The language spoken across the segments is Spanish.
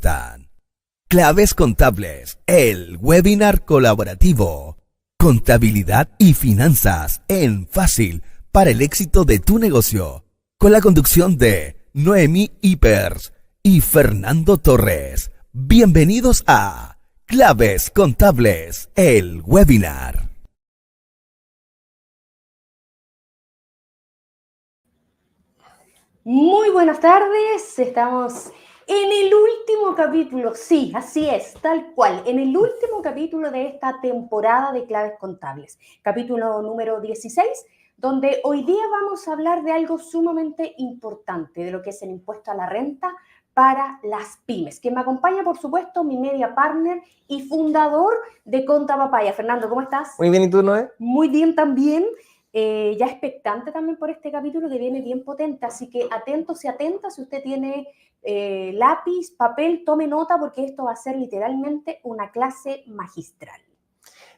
presentan Claves Contables, el webinar colaborativo. Contabilidad y finanzas en fácil para el éxito de tu negocio. Con la conducción de Noemí Hippers y Fernando Torres. Bienvenidos a Claves Contables, el webinar. Muy buenas tardes, estamos en el último capítulo, sí, así es, tal cual, en el último capítulo de esta temporada de Claves Contables, capítulo número 16, donde hoy día vamos a hablar de algo sumamente importante, de lo que es el impuesto a la renta para las pymes. Quien me acompaña, por supuesto, mi media partner y fundador de Conta Papaya. Fernando, ¿cómo estás? Muy bien, ¿y tú, Noé? Muy bien también. Ya expectante también por este capítulo que viene bien potente, así que atentos y atentas, si usted tiene lápiz, papel, tome nota porque esto va a ser literalmente una clase magistral.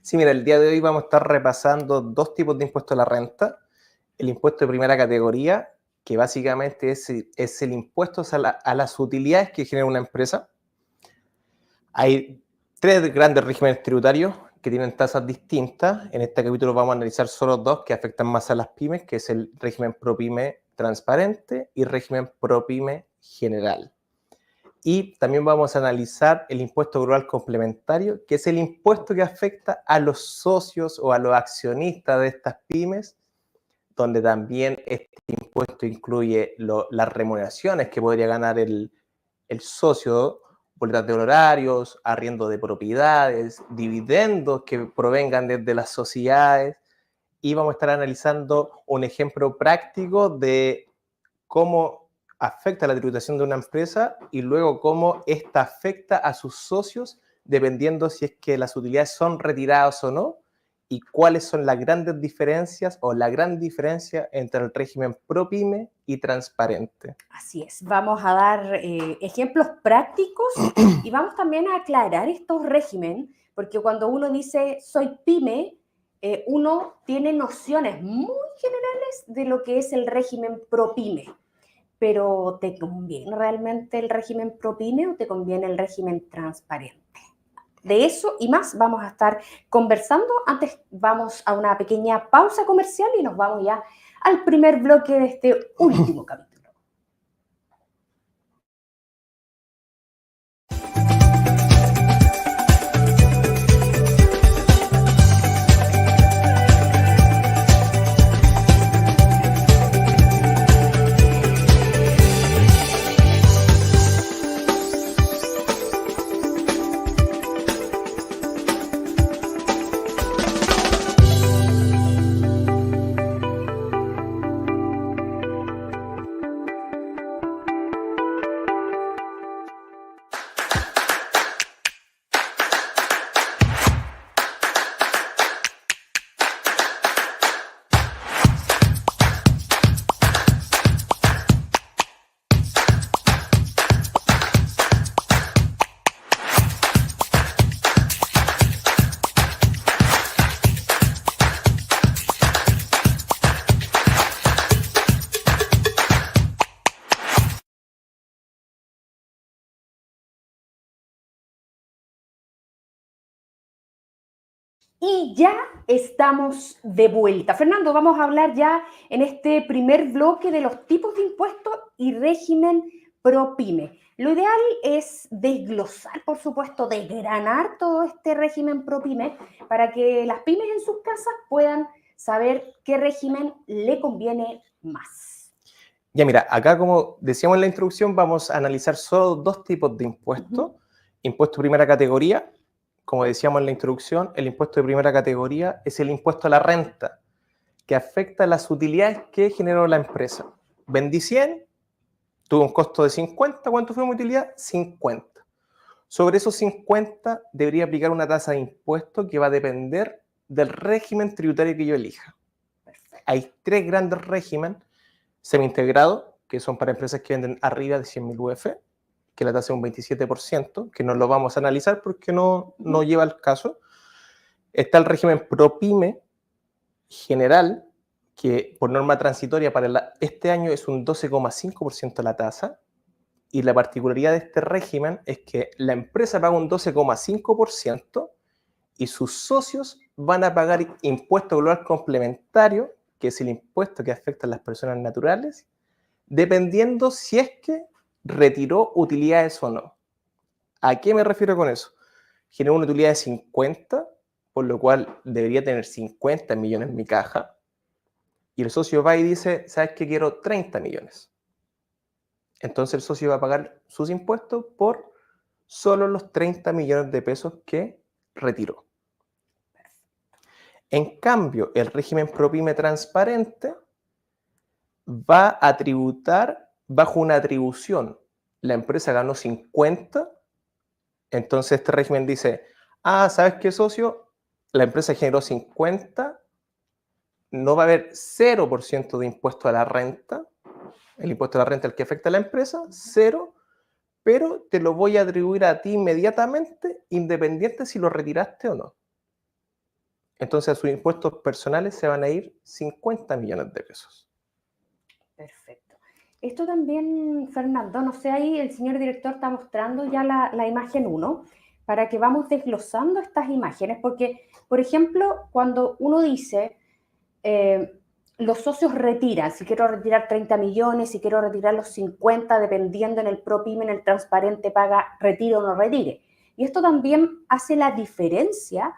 Sí, mira, el día de hoy vamos a estar repasando dos tipos de impuesto a la renta. El impuesto de primera categoría, que básicamente es el impuesto a las utilidades que genera una empresa. Hay tres grandes regímenes tributarios que tienen tasas distintas. En este capítulo vamos a analizar solo dos que afectan más a las pymes, que es el régimen ProPyme transparente y régimen ProPyme general. Y también vamos a analizar el impuesto global complementario, que es el impuesto que afecta a los socios o a los accionistas de estas pymes, donde también este impuesto incluye las remuneraciones que podría ganar el socio, boletas de honorarios, arriendo de propiedades, dividendos que provengan desde las sociedades, y vamos a estar analizando un ejemplo práctico de cómo afecta la tributación de una empresa y luego cómo esta afecta a sus socios dependiendo si es que las utilidades son retiradas o no, y cuáles son las grandes diferencias o la gran diferencia entre el régimen ProPyme y transparente. Así es, vamos a dar ejemplos prácticos y vamos también a aclarar estos regímenes, porque cuando uno dice soy pyme, uno tiene nociones muy generales de lo que es el régimen ProPyme. Pero ¿te conviene realmente el régimen ProPyme o te conviene el régimen transparente? De eso y más vamos a estar conversando. Antes vamos a una pequeña pausa comercial y nos vamos ya al primer bloque de este último capítulo. Y ya estamos de vuelta. Fernando, vamos a hablar ya en este primer bloque de los tipos de impuestos y régimen ProPyme. Lo ideal es desglosar, por supuesto, desgranar todo este régimen ProPyme para que las pymes en sus casas puedan saber qué régimen le conviene más. Ya mira, acá como decíamos en la introducción, vamos a analizar solo dos tipos de impuestos. Impuesto de primera categoría. Como decíamos en la introducción, el impuesto de primera categoría es el impuesto a la renta, que afecta las utilidades que generó la empresa. Vendí 100, tuvo un costo de 50, ¿cuánto fue mi utilidad? 50. Sobre esos 50 debería aplicar una tasa de impuesto que va a depender del régimen tributario que yo elija. Hay tres grandes regímenes: semi-integrado, que son para empresas que venden arriba de 100.000 UF, que la tasa es un 27%, que no lo vamos a analizar porque no lleva al caso. Está el régimen ProPyme general, que por norma transitoria para este año es un 12,5% la tasa, Y la particularidad de este régimen es que la empresa paga un 12,5% y sus socios van a pagar impuesto global complementario, que es el impuesto que afecta a las personas naturales, dependiendo si es que retiró utilidades o no. ¿A qué me refiero con eso? Generó una utilidad de 50, por lo cual debería tener 50 millones en mi caja, y el socio va y dice, ¿sabes qué? Quiero 30 millones. Entonces el socio va a pagar sus impuestos por solo los 30 millones de pesos que retiró. En cambio, el régimen ProPyme transparente va a tributar bajo una atribución. La empresa ganó 50, entonces este régimen dice, ¿sabes qué, socio? La empresa generó 50, no va a haber 0% de impuesto a la renta, el impuesto a la renta el que afecta a la empresa, 0, pero te lo voy a atribuir a ti inmediatamente, independiente si lo retiraste o no. Entonces a sus impuestos personales se van a ir 50 millones de pesos. Perfecto. Esto también, Fernando, no sé, ahí el señor director está mostrando ya la imagen 1, para que vamos desglosando estas imágenes, porque, por ejemplo, cuando uno dice, los socios retiran, si quiero retirar 30 millones, si quiero retirar los 50, dependiendo en el ProPyme, en el transparente, paga, retire o no retire. Y esto también hace la diferencia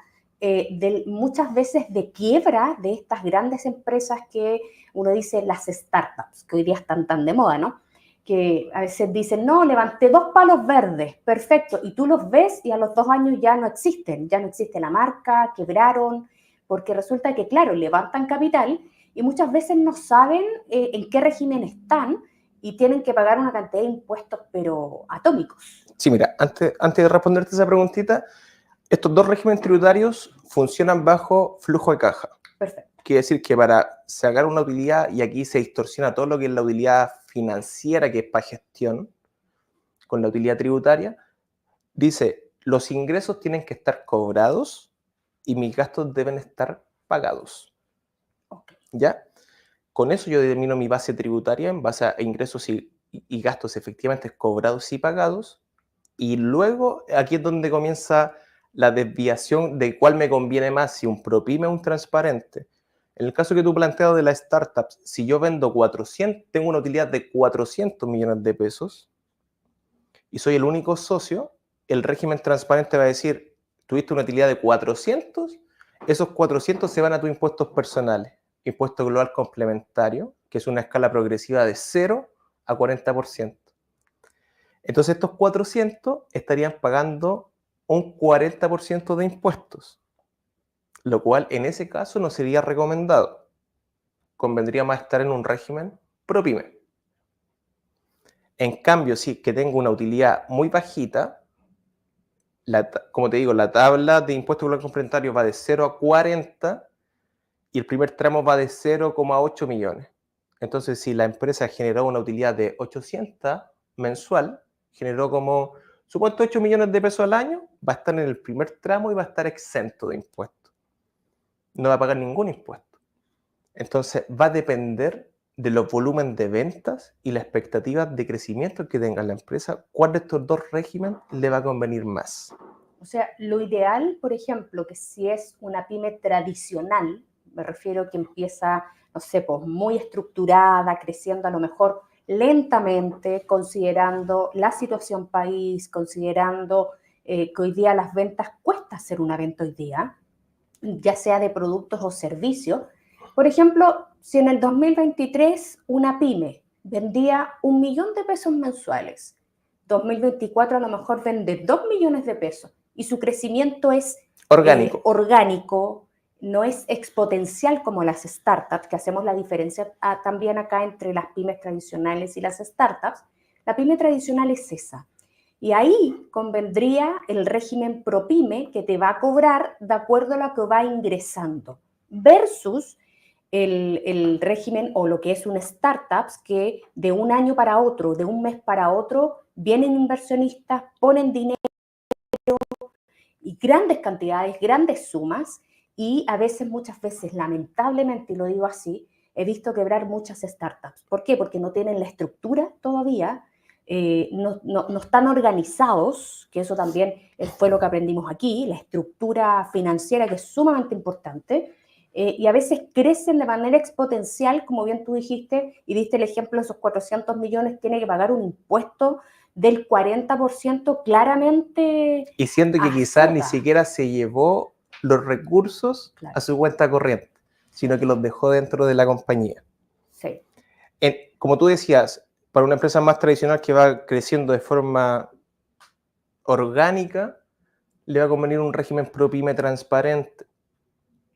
muchas veces de quiebra de estas grandes empresas que uno dice las startups, que hoy día están tan de moda, ¿no? Que a veces dicen, no, levanté 2 palos verdes, perfecto, y tú los ves y a los 2 años ya no existen, ya no existe la marca, quebraron, porque resulta que, claro, levantan capital y muchas veces no saben en qué régimen están y tienen que pagar una cantidad de impuestos, pero atómicos. Sí, mira, antes de responderte esa preguntita, estos dos regímenes tributarios funcionan bajo flujo de caja. Perfecto. Quiere decir que para sacar una utilidad, y aquí se distorsiona todo lo que es la utilidad financiera, que es para gestión, con la utilidad tributaria, dice, los ingresos tienen que estar cobrados y mis gastos deben estar pagados. Okay. ¿Ya? Con eso yo determino mi base tributaria en base a ingresos y gastos efectivamente cobrados y pagados, y luego aquí es donde comienza la desviación de cuál me conviene más, si un ProPyme o un transparente. En el caso que tú planteas de las startups, si yo vendo 400, tengo una utilidad de 400 millones de pesos y soy el único socio, el régimen transparente va a decir, tuviste una utilidad de 400, esos 400 se van a tus impuestos personales, impuesto global complementario, que es una escala progresiva de 0 a 40%. Entonces estos 400 estarían pagando un 40% de impuestos, lo cual en ese caso no sería recomendado. Convendría más estar en un régimen ProPyme. En cambio, si es que tengo una utilidad muy bajita, como te digo, la tabla de impuesto global complementario va de 0 a 40 y el primer tramo va de 0,8 millones. Entonces, si la empresa generó una utilidad de 800 mensual, generó como, supuesto, 8 millones de pesos al año, va a estar en el primer tramo y va a estar exento de impuestos. No va a pagar ningún impuesto. Entonces, va a depender de los volúmenes de ventas y las expectativas de crecimiento que tenga la empresa, cuál de estos dos regímenes le va a convenir más. O sea, lo ideal, por ejemplo, que si es una pyme tradicional, me refiero que empieza, no sé, pues muy estructurada, creciendo a lo mejor lentamente, considerando la situación país, considerando que hoy día las ventas cuesta hacer una venta hoy día, ya sea de productos o servicios. Por ejemplo, si en el 2023 una pyme vendía 1 millón de pesos mensuales, 2024 a lo mejor vende 2 millones de pesos y su crecimiento es orgánico, no es exponencial como las startups, que hacemos la diferencia también acá entre las pymes tradicionales y las startups. La pyme tradicional es esa. Y ahí convendría el régimen ProPyme, que te va a cobrar de acuerdo a lo que va ingresando, versus el régimen o lo que es un startups, que de un año para otro, de un mes para otro, vienen inversionistas, ponen dinero y grandes cantidades, grandes sumas, y a veces, muchas veces, lamentablemente, y lo digo así, he visto quebrar muchas startups. ¿Por qué? Porque no tienen la estructura todavía, no están organizados, que eso también fue lo que aprendimos aquí, la estructura financiera que es sumamente importante, y a veces crecen de manera exponencial, como bien tú dijiste, y diste el ejemplo de esos 400 millones, tiene que pagar un impuesto del 40% claramente. Y siendo que quizás ni siquiera se llevó los recursos Claro. a su cuenta corriente, sino que los dejó dentro de la compañía. Sí. Como tú decías, para una empresa más tradicional que va creciendo de forma orgánica, le va a convenir un régimen ProPyme transparente,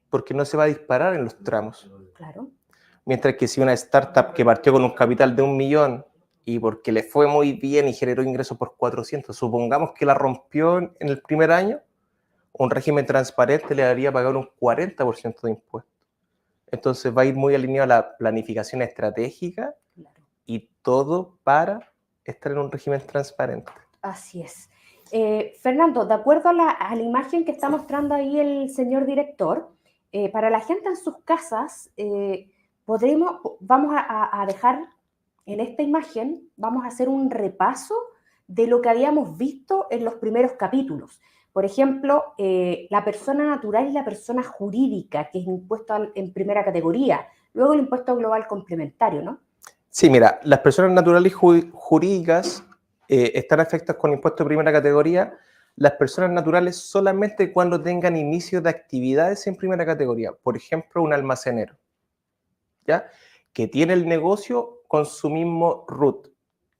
porque no se va a disparar en los tramos. Claro. Mientras que si una startup que partió con un capital de 1 millón y porque le fue muy bien y generó ingresos por 400, supongamos que la rompió en el primer año, un régimen transparente le haría pagar un 40% de impuestos. Entonces va a ir muy alineado a la planificación estratégica, claro, y todo para estar en un régimen transparente. Así es. Fernando, de acuerdo a la imagen que está mostrando ahí el señor director, para la gente en sus casas, vamos a dejar en esta imagen, vamos a hacer un repaso de lo que habíamos visto en los primeros capítulos. Por ejemplo, la persona natural y la persona jurídica, que es impuesto en primera categoría, luego el impuesto global complementario, ¿no? Sí, mira, las personas naturales y jurídicas están afectadas con impuesto de primera categoría. Las personas naturales solamente cuando tengan inicio de actividades en primera categoría. Por ejemplo, un almacenero, ¿ya? Que tiene el negocio con su mismo RUT,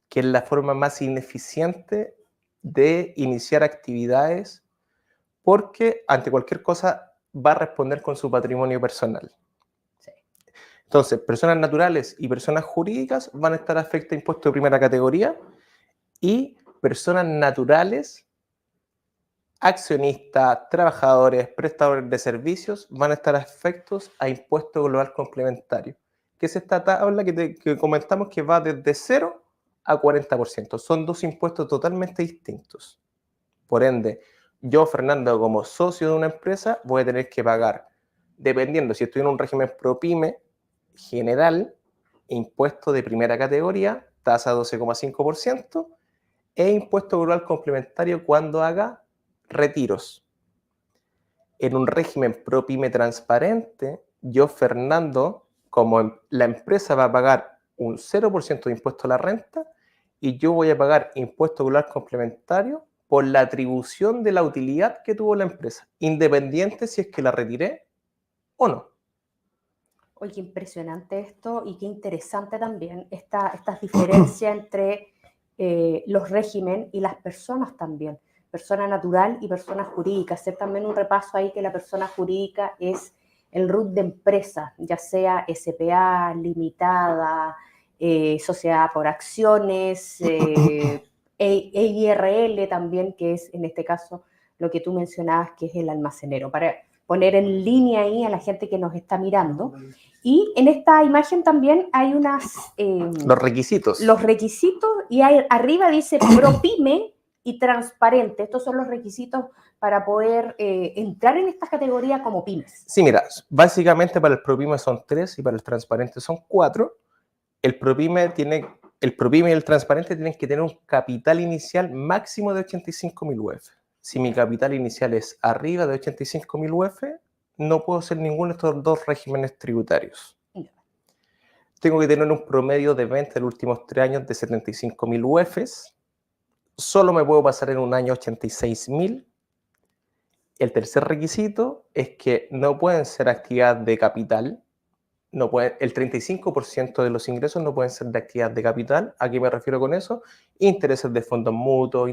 que es la forma más ineficiente de iniciar actividades, porque ante cualquier cosa va a responder con su patrimonio personal. Sí. Entonces, personas naturales y personas jurídicas van a estar afectadas a impuesto de primera categoría, y personas naturales, accionistas, trabajadores, prestadores de servicios, van a estar afectos a impuesto global complementario, que es esta tabla que comentamos que va desde 0 a 40%. Son dos impuestos totalmente distintos. Por ende, yo, Fernando, como socio de una empresa, voy a tener que pagar, dependiendo si estoy en un régimen ProPyme general, impuesto de primera categoría, tasa 12,5%, e impuesto global complementario cuando haga retiros. En un régimen ProPyme transparente, yo, Fernando, como la empresa va a pagar un 0% de impuesto a la renta y yo voy a pagar impuesto global complementario por la atribución de la utilidad que tuvo la empresa, independiente si es que la retiré o no. Oye, qué impresionante esto y qué interesante también estas diferencias entre los regímenes y las personas también, persona natural y persona jurídica. Hacer también un repaso ahí que la persona jurídica es el RUT de empresa, ya sea SPA, limitada, sociedad por acciones, EIRL también, que es en este caso lo que tú mencionabas, que es el almacenero, para poner en línea ahí a la gente que nos está mirando. Y en esta imagen también hay los requisitos. Los requisitos, y arriba dice ProPyme y transparente. Estos son los requisitos para poder entrar en esta categoría como pymes. Sí, mira, básicamente para el ProPyme son 3 y para el transparente son 4. El ProPyme y el transparente tienen que tener un capital inicial máximo de 85.000 UF. Si mi capital inicial es arriba de 85.000 UF, no puedo hacer ninguno de estos dos regímenes tributarios. Tengo que tener un promedio de venta en los últimos 3 años de 75.000 UFs. Solo me puedo pasar en un año 86.000. El tercer requisito es que no pueden ser actividades de capital. El 35% de los ingresos no pueden ser de actividad de capital. ¿A qué me refiero con eso? Intereses de fondos mutuos,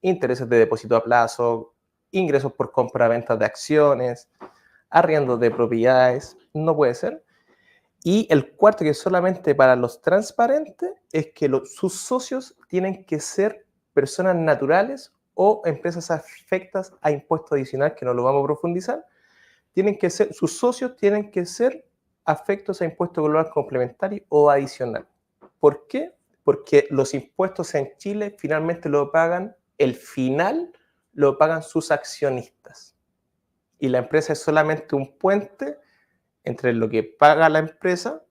intereses de depósito a plazo, ingresos por compra-venta de acciones, arriendo de propiedades, no puede ser. Y el cuarto, que es solamente para los transparentes, es que sus socios tienen que ser personas naturales o empresas afectas a impuesto adicional, que no lo vamos a profundizar. Sus socios tienen que ser afectos a impuesto global complementario o adicional. ¿Por qué? Porque los impuestos en Chile finalmente lo pagan sus accionistas. Y la empresa es solamente un puente entre lo que paga la empresa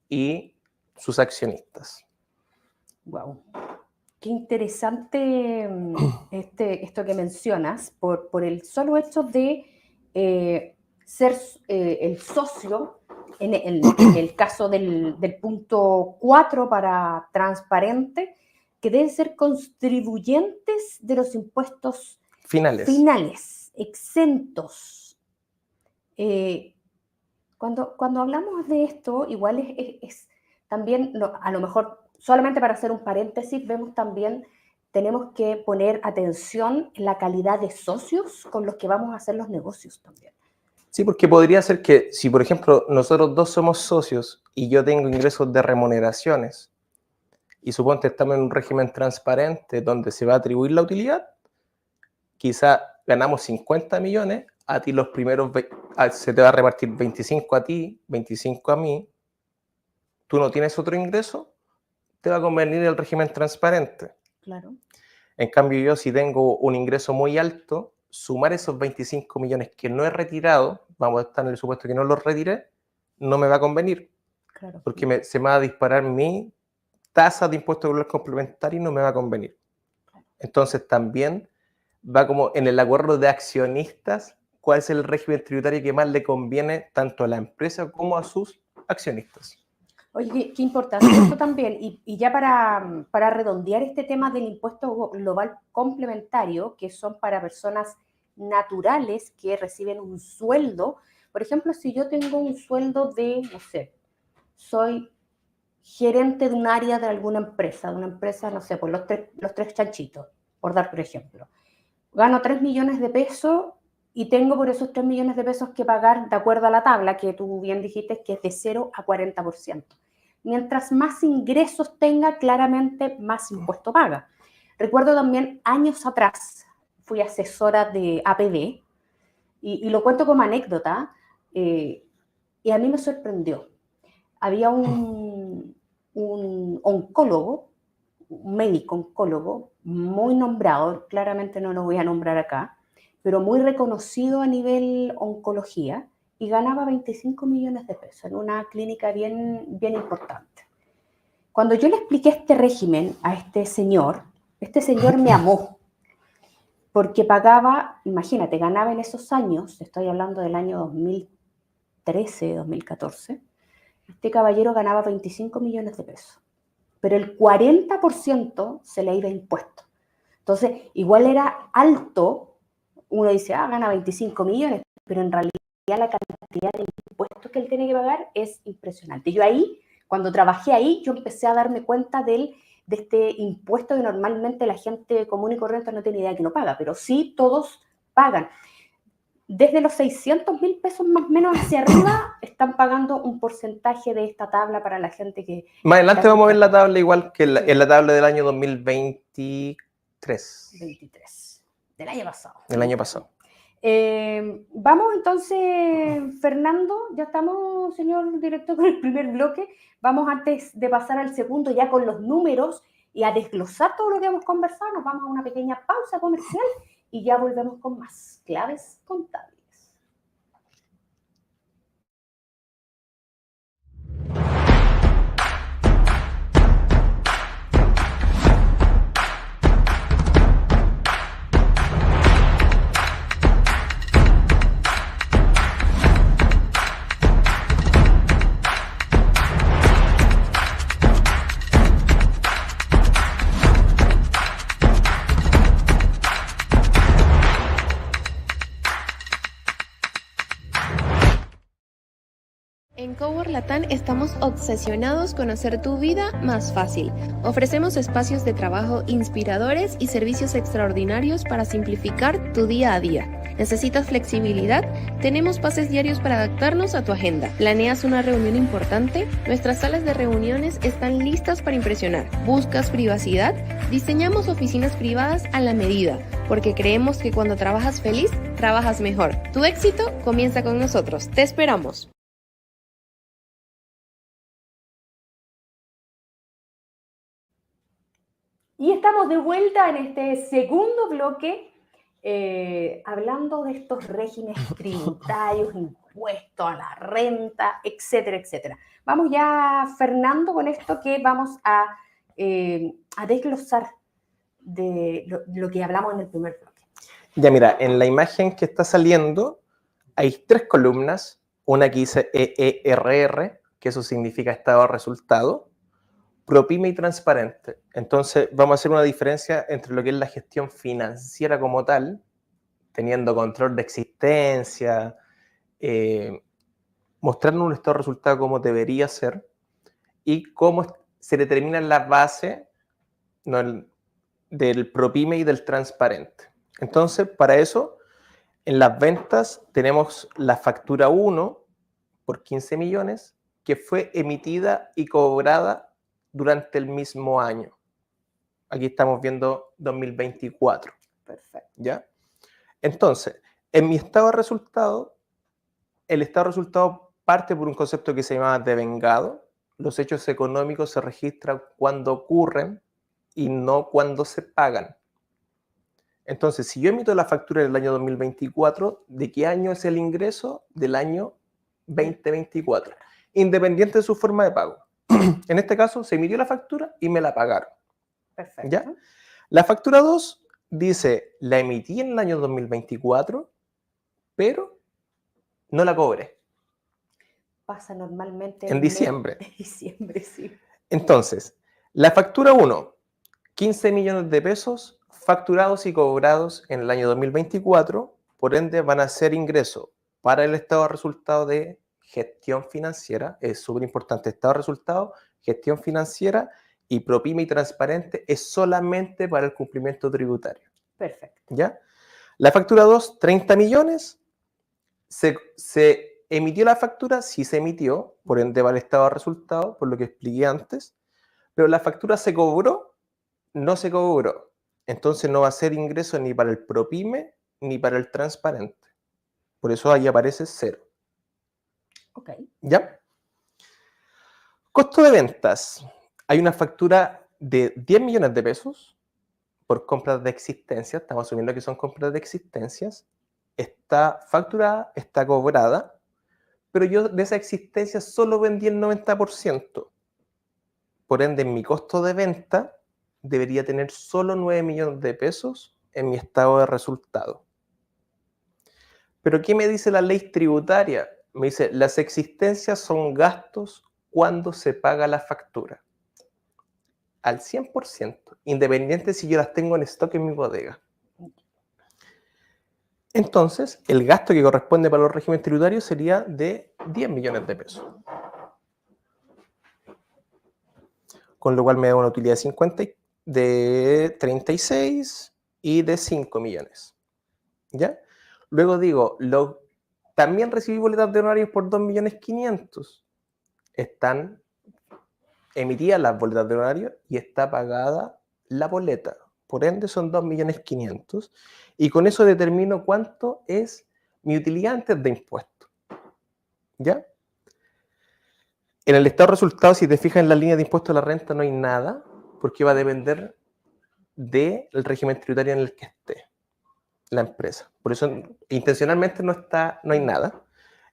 y sus accionistas. Wow. Qué interesante esto que mencionas, por el solo hecho de ser el socio, en el caso del punto 4 para transparente, que deben ser contribuyentes de los impuestos finales exentos. Cuando hablamos de esto, igual es también, a lo mejor, solamente para hacer un paréntesis, vemos también, tenemos que poner atención en la calidad de socios con los que vamos a hacer los negocios también. Sí, porque podría ser que si, por ejemplo, nosotros dos somos socios y yo tengo ingresos de remuneraciones y suponte estamos en un régimen transparente donde se va a atribuir la utilidad, quizá ganamos 50 millones, a ti los primeros, se te va a repartir 25 a ti, 25 a mí, tú no tienes otro ingreso, te va a convenir el régimen transparente. Claro. En cambio, yo si tengo un ingreso muy alto, sumar esos 25 millones que no he retirado, vamos a estar en el supuesto que no los retiré, no me va a convenir. Claro. Porque se me va a disparar mi tasa de impuesto global complementario y no me va a convenir. Entonces también va como en el acuerdo de accionistas, cuál es el régimen tributario que más le conviene tanto a la empresa como a sus accionistas. Oye, qué importante esto también. Y ya para redondear este tema del impuesto global complementario, que son para personas naturales que reciben un sueldo. Por ejemplo, si yo tengo un sueldo de, no sé, soy gerente de un área de alguna empresa, no sé, por los tres chanchitos, por dar por ejemplo. Gano 3 millones de pesos y tengo por esos 3 millones de pesos que pagar de acuerdo a la tabla que tú bien dijiste que es de 0 a 40%. Mientras más ingresos tenga, claramente más impuesto paga. Recuerdo también años atrás, fui asesora de APB y lo cuento como anécdota, y a mí me sorprendió. Había un oncólogo, un médico oncólogo, muy nombrado, claramente no lo voy a nombrar acá, pero muy reconocido a nivel oncología, y ganaba 25 millones de pesos en una clínica bien importante. Cuando yo le expliqué este régimen a este señor me amó, porque pagaba, imagínate, ganaba en esos años, estoy hablando del año 2013, 2014, este caballero ganaba 25 millones de pesos, pero el 40% se le iba a impuestos. Entonces, igual era alto, uno dice, gana 25 millones, pero en realidad la cantidad de impuestos que él tiene que pagar es impresionante. Yo ahí, cuando trabajé ahí, yo empecé a darme cuenta de este impuesto que normalmente la gente común y corriente no tiene idea que no paga, pero sí todos pagan. Desde los 600.000 pesos más o menos hacia arriba están pagando un porcentaje de esta tabla para la gente que... Más adelante vamos a ver la tabla igual que en la tabla del año 2023. 23, del año pasado. Del año pasado. Vamos entonces, Fernando, ya estamos, señor director, con el primer bloque. Vamos, antes de pasar al segundo, ya con los números y a desglosar todo lo que hemos conversado, nos vamos a una pequeña pausa comercial y ya volvemos con más claves contables. En Cowork Latam estamos obsesionados con hacer tu vida más fácil. Ofrecemos espacios de trabajo inspiradores y servicios extraordinarios para simplificar tu día a día. ¿Necesitas flexibilidad? Tenemos pases diarios para adaptarnos a tu agenda. ¿Planeas una reunión importante? Nuestras salas de reuniones están listas para impresionar. ¿Buscas privacidad? Diseñamos oficinas privadas a la medida, porque creemos que cuando trabajas feliz, trabajas mejor. Tu éxito comienza con nosotros. Te esperamos. Y estamos de vuelta en este segundo bloque, hablando de estos regímenes tributarios, impuestos a la renta, etcétera, etcétera. Vamos ya, Fernando, con esto que vamos a desglosar de lo que hablamos en el primer bloque. Ya mira, en la imagen que está saliendo hay 3 columnas, una que dice EERR, que eso significa estado de resultado, ProPyme y transparente. Entonces vamos a hacer una diferencia entre lo que es la gestión financiera como tal, teniendo control de existencia, mostrarnos un estado de resultado como debería ser, y cómo se determinan las bases, ¿no?, del ProPyme y del transparente. Entonces, para eso, en las ventas tenemos la factura 1 por 15 millones que fue emitida y cobrada durante el mismo año. Aquí estamos viendo 2024. Perfecto. ¿Ya? Entonces, en mi estado de resultado, el estado de resultado parte por un concepto que se llama devengado. Los hechos económicos se registran cuando ocurren y no cuando se pagan. Entonces, si yo emito la factura del año 2024, ¿de qué año es el ingreso? Del año 2024, independiente de su forma de pago. En este caso, se emitió la factura y me la pagaron. Perfecto. ¿Ya? La factura 2 dice, la emití en el año 2024, pero no la cobré. Pasa normalmente En diciembre. De diciembre, sí. Entonces, la factura 1, 15 millones de pesos facturados y cobrados en el año 2024, por ende van a ser ingresos para el estado de resultado de gestión financiera. Es súper importante, estado de resultado, gestión financiera, y ProPyme y transparente es solamente para el cumplimiento tributario. Perfecto. ¿Ya? La factura 2, 30 millones, se emitió la factura, sí se emitió, por ende va al estado de resultado, por lo que expliqué antes, pero la factura se cobró, no se cobró. Entonces no va a ser ingreso ni para el ProPyme ni para el transparente. Por eso ahí aparece 0. Ok. ¿Ya? Costo de ventas. Hay una factura de 10 millones de pesos por compras de existencias. Estamos asumiendo que son compras de existencias. Está facturada, está cobrada, pero yo de esa existencia solo vendí el 90%. Por ende, mi costo de venta debería tener solo 9 millones de pesos en mi estado de resultado. Pero ¿qué me dice la ley tributaria? Me dice, las existencias son gastos cuando se paga la factura. Al 100%, independiente si yo las tengo en stock en mi bodega. Entonces, el gasto que corresponde para los regímenes tributarios sería de 10 millones de pesos. Con lo cual me da una utilidad de 36 y de 5 millones. ¿Ya? Luego digo, también recibí boletas de honorarios por 2.500.000. Están emitidas las boletas de honorario y está pagada la boleta. Por ende son 2.500.000. Y con eso determino cuánto es mi utilidad antes de impuestos. ¿Ya? En el estado de resultados, si te fijas en la línea de impuestos a la renta, no hay nada, porque va a depender del régimen tributario en el que esté la empresa. Por eso, intencionalmente no hay nada.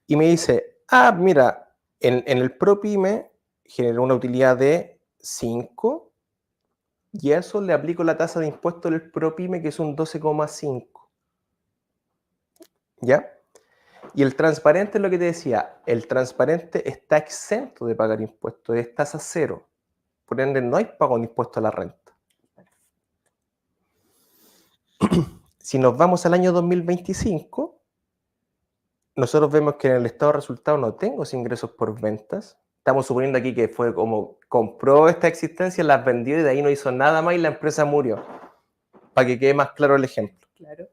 Y me dice, mira, en el ProPyme generó una utilidad de 5, y a eso le aplico la tasa de impuesto del ProPyme, que es un 12,5. ¿Ya? Y el transparente es lo que te decía, el transparente está exento de pagar impuestos, es tasa 0. Por ende, no hay pago de impuesto a la renta. Si nos vamos al año 2025, nosotros vemos que en el estado de resultados no tengo ingresos por ventas. Estamos suponiendo aquí que fue como compró esta existencia, las vendió y de ahí no hizo nada más y la empresa murió. Para que quede más claro el ejemplo. Claro.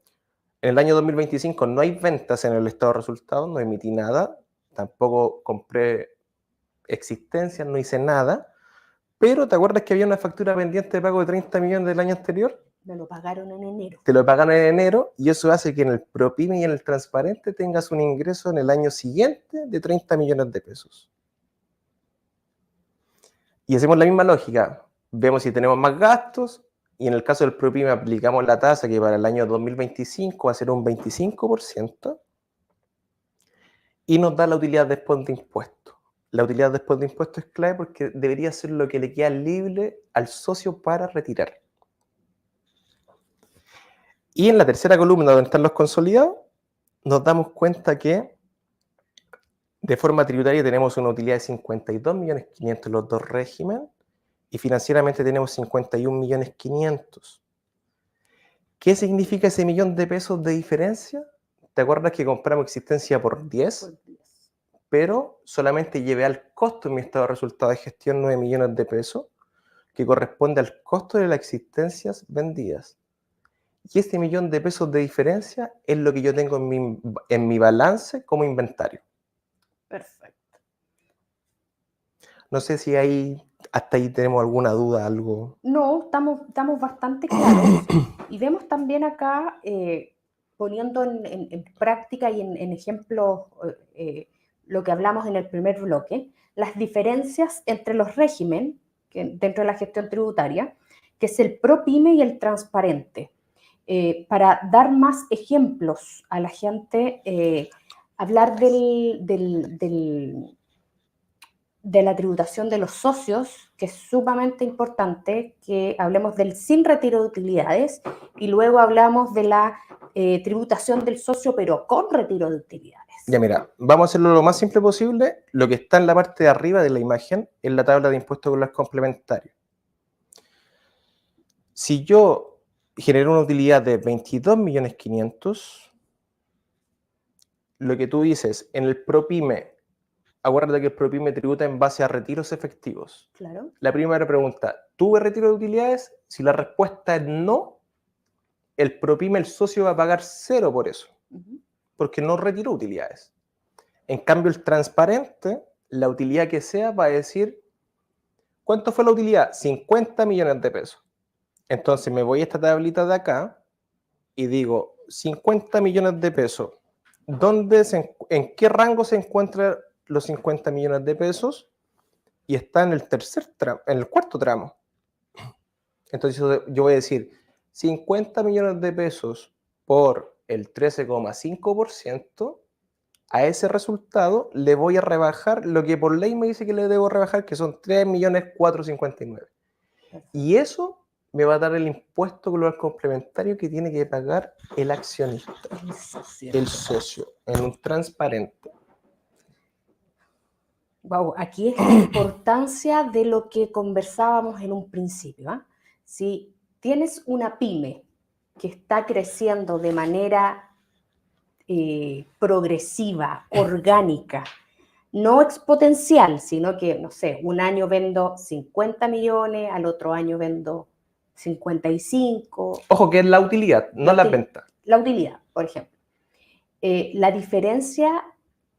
En el año 2025 no hay ventas en el estado de resultados, no emití nada, tampoco compré existencias, no hice nada, pero ¿te acuerdas que había una factura pendiente de pago de 30 millones del año anterior? Me lo pagaron en enero. Te lo pagan en enero y eso hace que en el ProPyme y en el transparente tengas un ingreso en el año siguiente de 30 millones de pesos. Y hacemos la misma lógica, vemos si tenemos más gastos, y en el caso del ProPyme aplicamos la tasa que para el año 2025 va a ser un 25%, y nos da la utilidad después de impuestos. La utilidad después de impuestos es clave porque debería ser lo que le queda libre al socio para retirar. Y en la tercera columna, donde están los consolidados, nos damos cuenta que de forma tributaria tenemos una utilidad de 52.500.000 en los dos regímenes y financieramente tenemos 51.500.000. ¿Qué significa ese millón de pesos de diferencia? ¿Te acuerdas que compramos existencia por 10? Pero solamente llevé al costo en mi estado de resultado de gestión 9 millones de pesos, que corresponde al costo de las existencias vendidas. Y este millón de pesos de diferencia es lo que yo tengo en mi balance como inventario. Perfecto. No sé si hasta ahí tenemos alguna duda, algo. No, estamos bastante claros y vemos también acá, poniendo en práctica y en ejemplos lo que hablamos en el primer bloque, las diferencias entre los regímenes dentro de la gestión tributaria, que es el ProPyme y el transparente. Para dar más ejemplos a la gente, hablar de la tributación de los socios, que es sumamente importante, que hablemos del sin retiro de utilidades, y luego hablamos de la tributación del socio, pero con retiro de utilidades. Ya mira, vamos a hacerlo lo más simple posible. Lo que está en la parte de arriba de la imagen es la tabla de impuestos con los complementarios. Si yo genero una utilidad de 22.500.000, lo que tú dices, en el ProPyme, acuérdate que el ProPyme tributa en base a retiros efectivos. Claro. La primera pregunta, ¿tuve retiro de utilidades? Si la respuesta es no, el ProPyme, el socio, va a pagar 0 por eso, porque no retiró utilidades. En cambio, el transparente, la utilidad que sea, va a decir, ¿cuánto fue la utilidad? 50 millones de pesos. Entonces me voy a esta tablita de acá y digo, 50 millones de pesos. ¿En qué rango se encuentran los 50 millones de pesos? Y está en el en el cuarto tramo. Entonces yo voy a decir, 50 millones de pesos por el 13,5%, a ese resultado le voy a rebajar lo que por ley me dice que le debo rebajar, que son 3.459.000. Y eso me va a dar el impuesto global complementario que tiene que pagar el accionista, el socio, en un transparente. Wow, aquí es la importancia de lo que conversábamos en un principio, ¿eh? Si tienes una pyme que está creciendo de manera progresiva, orgánica, no exponencial, sino que, no sé, un año vendo 50 millones, al otro año vendo 55. Ojo, que es la utilidad, no la venta. La utilidad, por ejemplo. La diferencia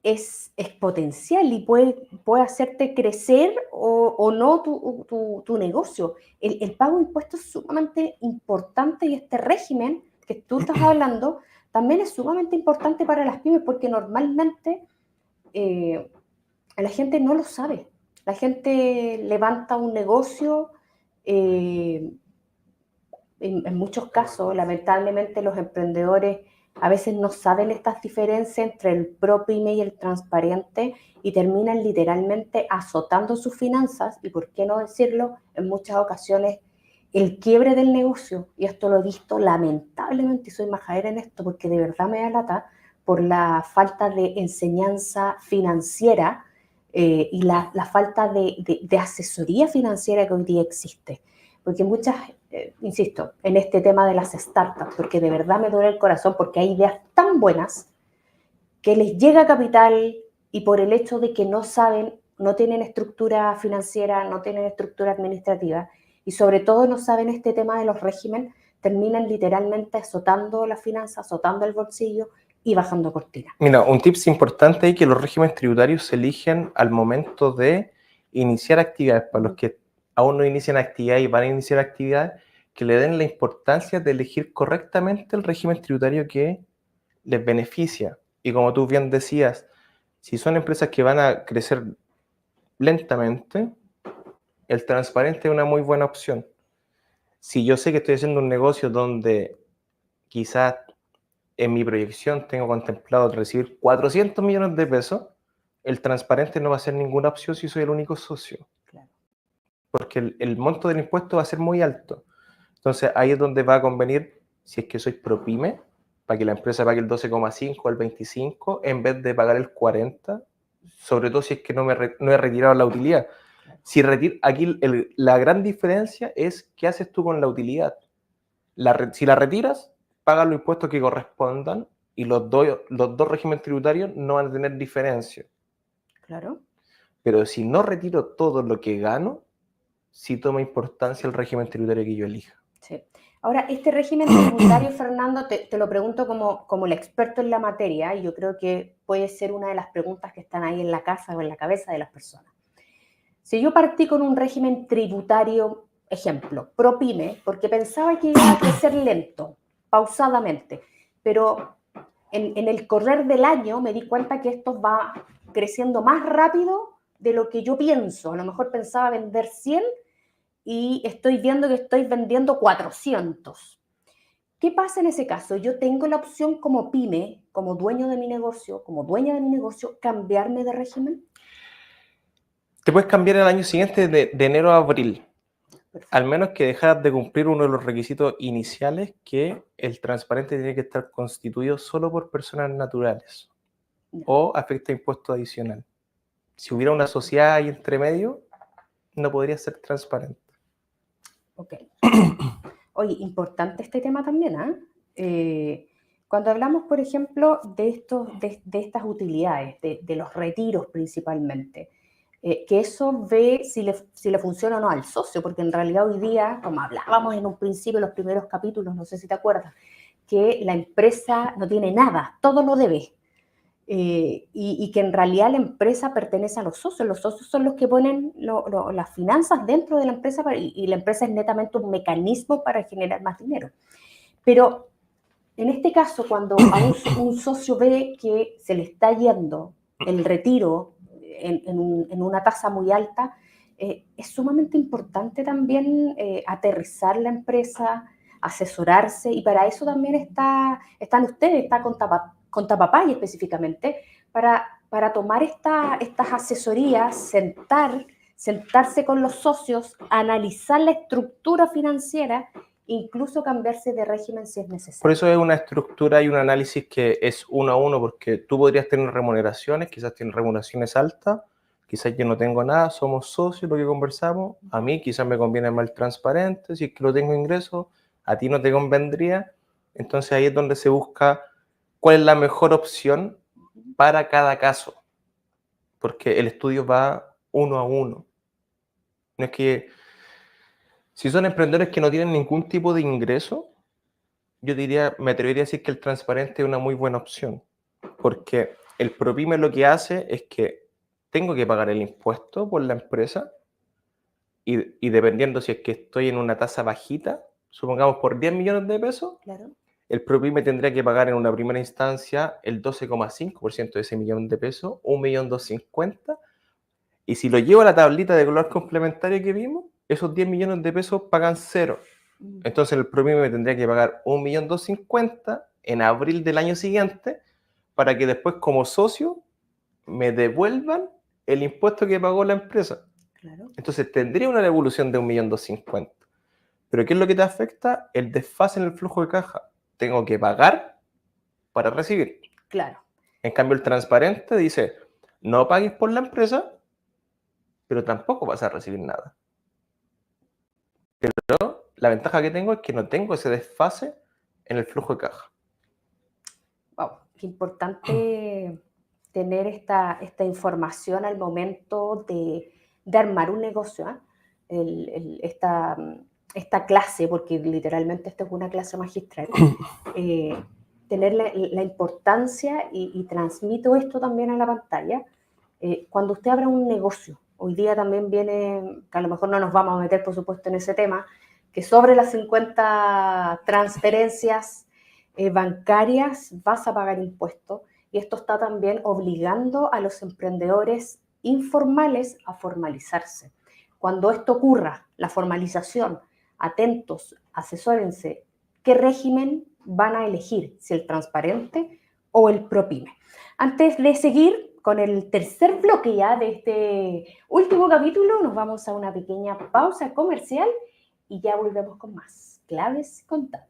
es exponencial y puede hacerte crecer o no tu negocio. El pago de impuestos es sumamente importante y este régimen que tú estás hablando también es sumamente importante para las pymes porque normalmente la gente no lo sabe. La gente levanta un negocio, en muchos casos, lamentablemente, los emprendedores a veces no saben estas diferencias entre el ProPyme y el transparente y terminan literalmente azotando sus finanzas y, por qué no decirlo, en muchas ocasiones el quiebre del negocio. Y esto lo he visto lamentablemente, y soy majadera en esto porque de verdad me da lata, por la falta de enseñanza financiera y la falta de asesoría financiera que hoy día existe. Porque muchas, insisto, en este tema de las startups, porque de verdad me duele el corazón, porque hay ideas tan buenas que les llega capital y por el hecho de que no saben, no tienen estructura financiera, no tienen estructura administrativa y sobre todo no saben este tema de los regímenes, terminan literalmente azotando las finanzas, azotando el bolsillo y bajando cortina. Mira, un tips importante es que los regímenes tributarios se eligen al momento de iniciar actividades. Para los que aún no inician actividad y van a iniciar actividades, que le den la importancia de elegir correctamente el régimen tributario que les beneficia. Y como tú bien decías, si son empresas que van a crecer lentamente, el transparente es una muy buena opción. Si yo sé que estoy haciendo un negocio donde quizás en mi proyección tengo contemplado recibir 400 millones de pesos, el transparente no va a ser ninguna opción si soy el único socio. Claro. Porque el monto del impuesto va a ser muy alto. Entonces ahí es donde va a convenir si es que sois ProPyme, para que la empresa pague el 12,5 o el 25, en vez de pagar el 40, sobre todo si es que no he retirado la utilidad. Aquí la gran diferencia es qué haces tú con la utilidad. Si la retiras, pagas los impuestos que correspondan y los dos regímenes tributarios no van a tener diferencia. Claro. Pero si no retiro todo lo que gano, sí toma importancia el régimen tributario que yo elija. Sí. Ahora, este régimen tributario, Fernando, te lo pregunto como el experto en la materia, y yo creo que puede ser una de las preguntas que están ahí en la casa o en la cabeza de las personas. Si yo partí con un régimen tributario, ejemplo, ProPyme, porque pensaba que iba a crecer lento, pausadamente, pero en el correr del año me di cuenta que esto va creciendo más rápido de lo que yo pienso. A lo mejor pensaba vender 100 y estoy viendo que estoy vendiendo 400. ¿Qué pasa en ese caso? Yo tengo la opción como pyme, como dueño de mi negocio, como dueña de mi negocio, cambiarme de régimen. Te puedes cambiar el año siguiente de enero a abril. Perfecto. Al menos que dejas de cumplir uno de los requisitos iniciales, que el transparente tiene que estar constituido solo por personas naturales o afecta impuesto adicional. Si hubiera una sociedad ahí entre medio, no podría ser transparente. Ok. Oye, importante este tema también, ¿eh? Cuando hablamos, por ejemplo, de estas utilidades, de los retiros principalmente, que eso ve si le funciona o no al socio, porque en realidad hoy día, como hablábamos en un principio, en los primeros capítulos, no sé si te acuerdas, que la empresa no tiene nada, todo lo debe. Y que en realidad la empresa pertenece a los socios son los que ponen las finanzas dentro de la empresa y la empresa es netamente un mecanismo para generar más dinero. Pero en este caso, cuando a un socio ve que se le está yendo el retiro en una tasa muy alta, es sumamente importante también aterrizar la empresa, asesorarse, y para eso también están ustedes, está Contapapay específicamente, para tomar estas asesorías, sentarse con los socios, analizar la estructura financiera, incluso cambiarse de régimen si es necesario. Por eso es una estructura y un análisis que es uno a uno, porque tú podrías tener remuneraciones, quizás tienes remuneraciones altas, quizás yo no tengo nada, somos socios, lo que conversamos, a mí quizás me conviene más el transparente, si es que no tengo ingresos, a ti no te convendría, entonces ahí es donde se busca cuál es la mejor opción para cada caso, porque el estudio va uno a uno. No es que, si son emprendedores que no tienen ningún tipo de ingreso, yo me atrevería a decir que el transparente es una muy buena opción, porque el ProPyme lo que hace es que tengo que pagar el impuesto por la empresa y dependiendo si es que estoy en una tasa bajita, supongamos por 10 millones de pesos, Claro. el ProPyme tendría que pagar en una primera instancia el 12,5% de ese millón de pesos, 1.250.000, y si lo llevo a la tablita de color complementario que vimos, esos 10 millones de pesos pagan cero. Entonces el ProPyme me tendría que pagar 1.250.000 en abril del año siguiente para que después como socio me devuelvan el impuesto que pagó la empresa. Claro. Entonces tendría una devolución de 1.250.000. Pero ¿qué es lo que te afecta? El desfase en el flujo de caja. Tengo que pagar para recibir. Claro. En cambio el transparente dice, no pagues por la empresa, pero tampoco vas a recibir nada. Pero la ventaja que tengo es que no tengo ese desfase en el flujo de caja. Wow, qué importante tener esta información al momento de armar un negocio, ¿eh? Esta clase, porque literalmente esto es una clase magistral, tener la importancia, y transmito esto también a la pantalla, cuando usted abra un negocio. Hoy día también viene, que a lo mejor no nos vamos a meter, por supuesto, en ese tema, que sobre las 50 transferencias bancarias vas a pagar impuestos, y esto está también obligando a los emprendedores informales a formalizarse. Cuando esto ocurra, la formalización, atentos, asesórense, ¿qué régimen van a elegir? Si el transparente o el ProPyme. Antes de seguir con el tercer bloque ya de este último capítulo, nos vamos a una pequeña pausa comercial y ya volvemos con más Claves Contables.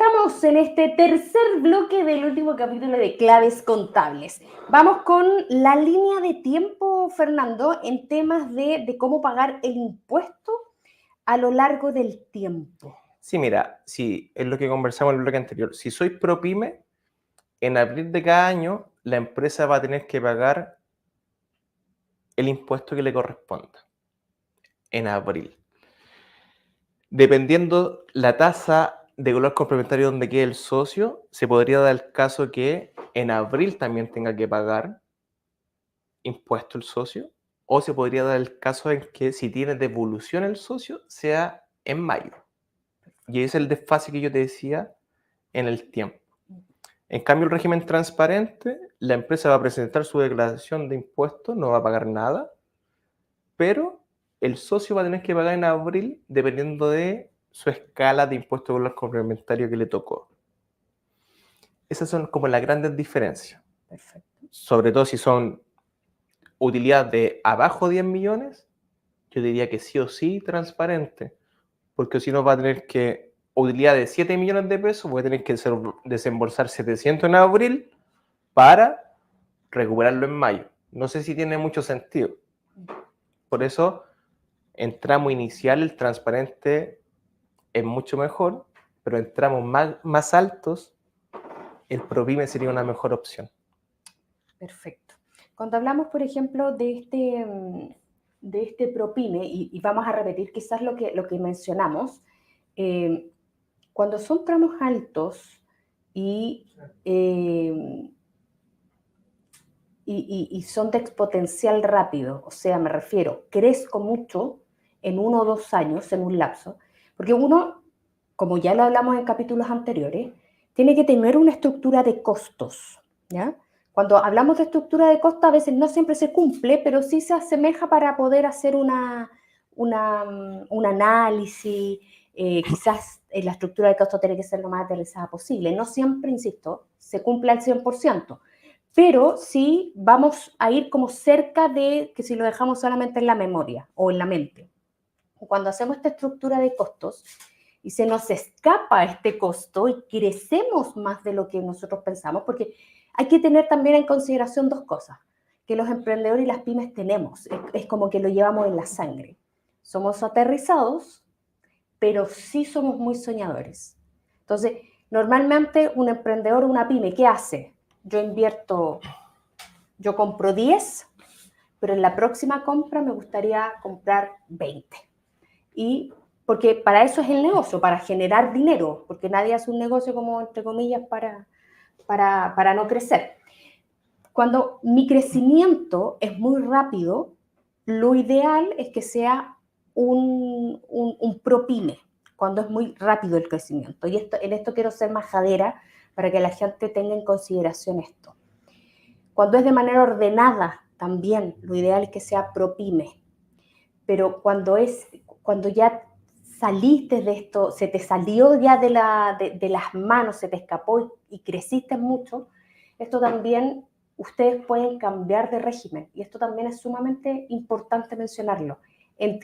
Estamos en este tercer bloque del último capítulo de Claves Contables. Vamos con la línea de tiempo, Fernando, en temas de cómo pagar el impuesto a lo largo del tiempo. Sí, mira, sí, es lo que conversamos en el bloque anterior. Si soy ProPyme, en abril de cada año, la empresa va a tener que pagar el impuesto que le corresponda. En abril. Dependiendo la tasa de color complementario donde quede el socio, se podría dar el caso que en abril también tenga que pagar impuesto el socio, o se podría dar el caso en que si tiene devolución el socio, sea en mayo. Y ese es el desfase que yo te decía en el tiempo. En cambio, el régimen transparente, la empresa va a presentar su declaración de impuestos, no va a pagar nada, pero el socio va a tener que pagar en abril dependiendo de su escala de impuesto de valor complementario que le tocó. Esas son como las grandes diferencias. Perfecto. Sobre todo si son utilidades de abajo de 10 millones, yo diría que sí o sí transparente, porque si no va a tener que, utilidad de 7 millones de pesos, voy a tener que desembolsar 700 en abril para recuperarlo en mayo. No sé si tiene mucho sentido. Por eso, en tramo inicial, el transparente es mucho mejor, pero en tramos más altos, el ProPyme sería una mejor opción. Perfecto. Cuando hablamos, por ejemplo, de este ProPyme, y vamos a repetir quizás lo que mencionamos, cuando son tramos altos y son de exponencial rápido, o sea, me refiero, crezco mucho en 1 o 2 años, en un lapso, porque uno, como ya lo hablamos en capítulos anteriores, tiene que tener una estructura de costos, ¿ya? Cuando hablamos de estructura de costos, a veces no siempre se cumple, pero sí se asemeja para poder hacer un análisis, quizás la estructura de costos tiene que ser lo más aterrizada posible. No siempre, insisto, se cumple al 100%, pero sí vamos a ir como cerca de que si lo dejamos solamente en la memoria o en la mente. Cuando hacemos esta estructura de costos y se nos escapa este costo y crecemos más de lo que nosotros pensamos, porque hay que tener también en consideración 2 cosas, que los emprendedores y las pymes tenemos, es como que lo llevamos en la sangre. Somos aterrizados, pero sí somos muy soñadores. Entonces, normalmente un emprendedor o una pyme, ¿qué hace? Yo compro 10, pero en la próxima compra me gustaría comprar 20. Y porque para eso es el negocio, para generar dinero, porque nadie hace un negocio como, entre comillas, para no crecer. Cuando mi crecimiento es muy rápido, lo ideal es que sea un ProPyme, cuando es muy rápido el crecimiento. Y en esto quiero ser majadera para que la gente tenga en consideración esto. Cuando es de manera ordenada, también lo ideal es que sea ProPyme. Pero cuando ya saliste de esto, se te salió ya de las manos, se te escapó y creciste mucho, esto también ustedes pueden cambiar de régimen. Y esto también es sumamente importante mencionarlo.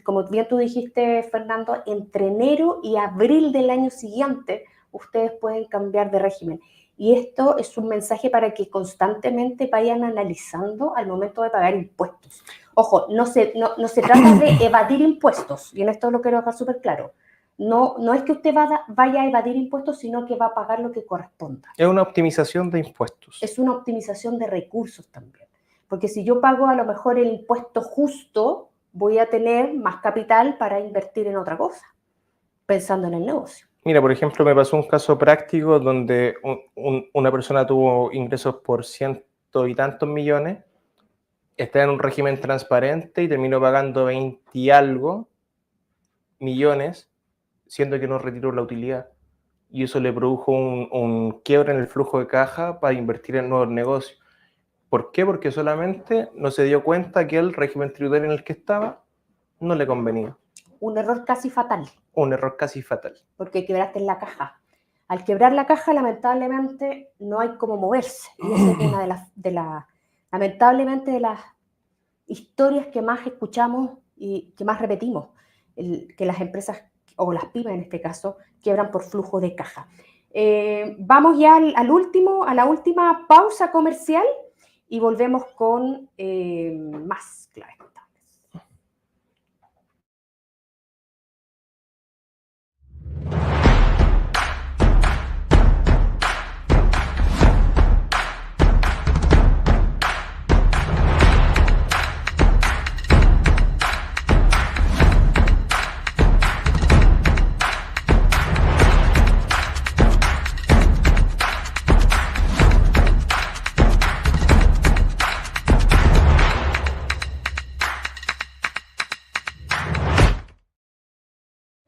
Como bien tú dijiste, Fernando, entre enero y abril del año siguiente, ustedes pueden cambiar de régimen. Y esto es un mensaje para que constantemente vayan analizando al momento de pagar impuestos. Ojo, no se trata de evadir impuestos, y en esto lo quiero dejar súper claro. No es que usted vaya a evadir impuestos, sino que va a pagar lo que corresponda. Es una optimización de impuestos. Es una optimización de recursos también. Porque si yo pago a lo mejor el impuesto justo, voy a tener más capital para invertir en otra cosa, pensando en el negocio. Mira, por ejemplo, me pasó un caso práctico donde una persona tuvo ingresos por 100 y tantos millones, está en un régimen transparente y terminó pagando 20 y algo millones, siendo que no retiró la utilidad. Y eso le produjo un quiebre en el flujo de caja para invertir en nuevos negocios. ¿Por qué? Porque solamente no se dio cuenta que el régimen tributario en el que estaba no le convenía. Un error casi fatal. Un error casi fatal. Porque quebraste en la caja. Al quebrar la caja, lamentablemente, no hay cómo moverse. Y esa es una lamentablemente, de las historias que más escuchamos y que más repetimos, que las empresas, o las pymes en este caso, quiebran por flujo de caja. Vamos ya a la última pausa comercial y volvemos con más claves contables.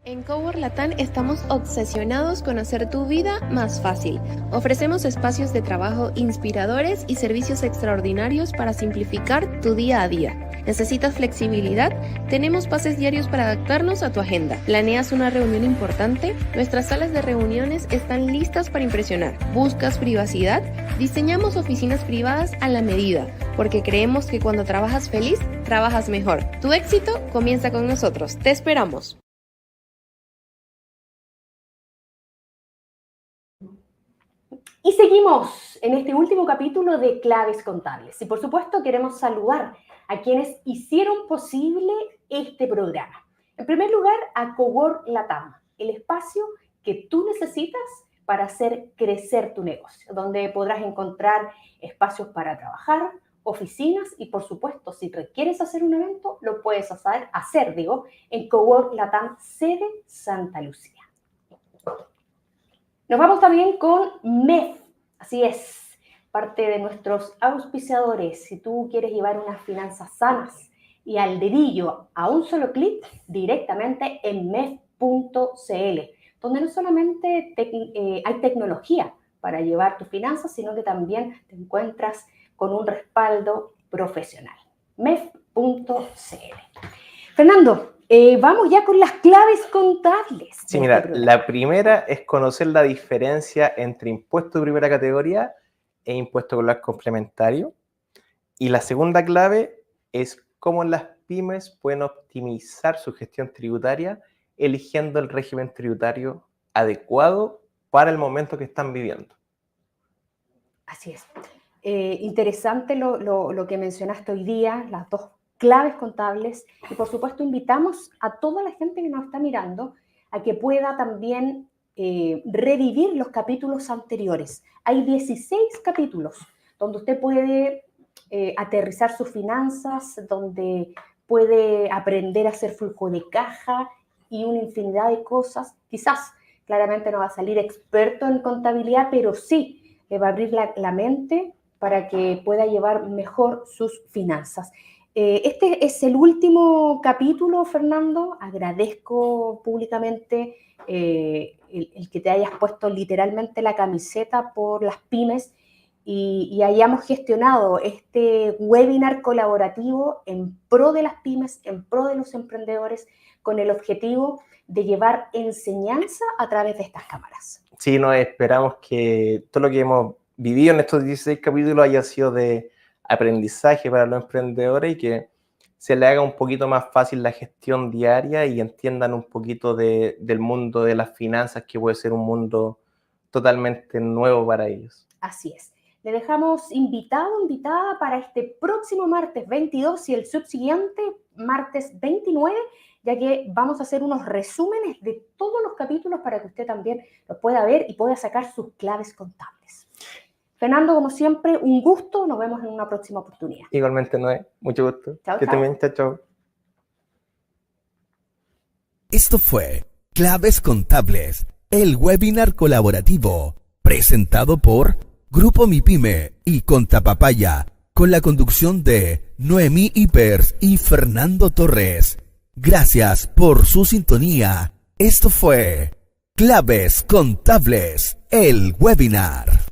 En Cowork Latam estamos obsesionados con hacer tu vida más fácil. Ofrecemos espacios de trabajo inspiradores y servicios extraordinarios para simplificar tu día a día. ¿Necesitas flexibilidad? Tenemos pases diarios para adaptarnos a tu agenda. ¿Planeas una reunión importante? Nuestras salas de reuniones están listas para impresionar. ¿Buscas privacidad? Diseñamos oficinas privadas a la medida, porque creemos que cuando trabajas feliz, trabajas mejor. Tu éxito comienza con nosotros. Te esperamos. Y seguimos en este último capítulo de Claves Contables. Y por supuesto queremos saludar a quienes hicieron posible este programa. En primer lugar, a Cowork Latam, el espacio que tú necesitas para hacer crecer tu negocio, donde podrás encontrar espacios para trabajar, oficinas y por supuesto, si requieres hacer un evento, lo puedes hacer en Cowork Latam, sede Santa Lucía. Nos vamos también con MEF, así es, parte de nuestros auspiciadores. Si tú quieres llevar unas finanzas sanas y al dedillo, a un solo clic, directamente en MEF.cl, donde no solamente hay tecnología para llevar tus finanzas, sino que también te encuentras con un respaldo profesional. MEF.cl. Fernando, vamos ya con las claves contables. Sí, mira, la primera es conocer la diferencia entre impuesto de primera categoría e impuesto complementario. Y la segunda clave es cómo las pymes pueden optimizar su gestión tributaria eligiendo el régimen tributario adecuado para el momento que están viviendo. Así es. Interesante lo que mencionaste hoy día, las dos claves contables, y por supuesto invitamos a toda la gente que nos está mirando a que pueda también revivir los capítulos anteriores. Hay 16 capítulos donde usted puede aterrizar sus finanzas, donde puede aprender a hacer flujo de caja y una infinidad de cosas. Quizás claramente no va a salir experto en contabilidad, pero sí le va a abrir la mente para que pueda llevar mejor sus finanzas. Este es el último capítulo, Fernando. Agradezco públicamente el que te hayas puesto literalmente la camiseta por las pymes y hayamos gestionado este webinar colaborativo en pro de las pymes, en pro de los emprendedores, con el objetivo de llevar enseñanza a través de estas cámaras. Sí, nos esperamos que todo lo que hemos vivido en estos 16 capítulos haya sido de aprendizaje para los emprendedores y que se le haga un poquito más fácil la gestión diaria y entiendan un poquito del mundo de las finanzas, que puede ser un mundo totalmente nuevo para ellos. Así es. Le dejamos invitada para este próximo martes 22 y el subsiguiente martes 29, ya que vamos a hacer unos resúmenes de todos los capítulos para que usted también los pueda ver y pueda sacar sus claves contables. Fernando, como siempre, un gusto. Nos vemos en una próxima oportunidad. Igualmente, Noé. Mucho gusto. Chao, Que chao. también, chao. Esto fue Claves Contables, el webinar colaborativo, presentado por Grupo MiPyme y Contapapaya, con la conducción de Noemí Ipers y Fernando Torres. Gracias por su sintonía. Esto fue Claves Contables, el webinar.